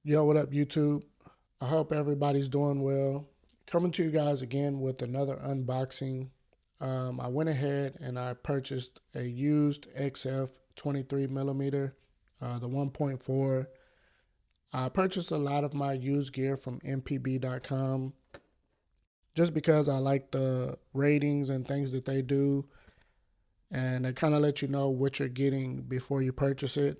Yo, what up, YouTube? I hope everybody's doing well. Coming to you guys again with another unboxing. I went ahead and I purchased a used XF 23 millimeter, the 1.4. I purchased a lot of my used gear from mpb.com just because I like the ratings and things that they do, and they kind of let you know what you're getting before you purchase it.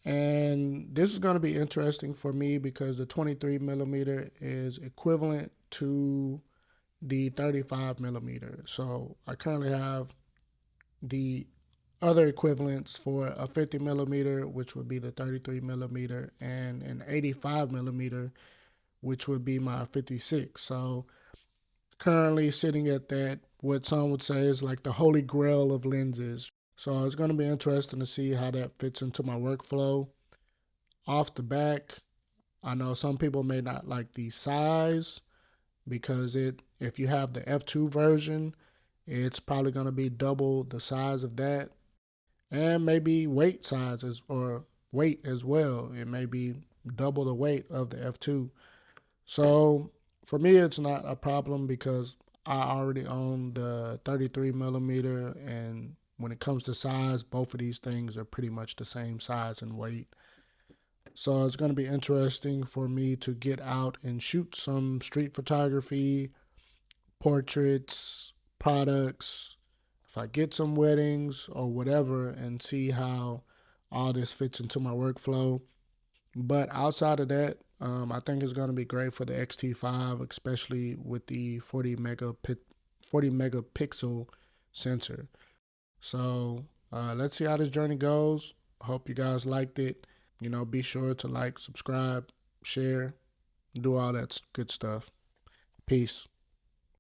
And this is going to be interesting for me because the 23 millimeter is equivalent to the 35 millimeter. So I currently have the other equivalents for a 50 millimeter, which would be the 33 millimeter, and an 85 millimeter, which would be my 56. So currently sitting at that, what some would say is like the holy grail of lenses. So it's going to be interesting to see how that fits into my workflow. Off the back, I know some people may not like the size because if you have the F2 version, it's probably going to be double the size of that, and maybe weight sizes or weight as well. It may be double the weight of the F2. So for me, it's not a problem because I already own the 33 millimeter, and when it comes to size, both of these things are pretty much the same size and weight. So it's going to be interesting for me to get out and shoot some street photography, portraits, products, if I get some weddings or whatever, and see how all this fits into my workflow. But outside of that, I think it's going to be great for the XT5, especially with the 40 megapixel sensor. So let's see how this journey goes. Hope you guys liked it. Be sure to like, subscribe, share, do all that good stuff. Peace.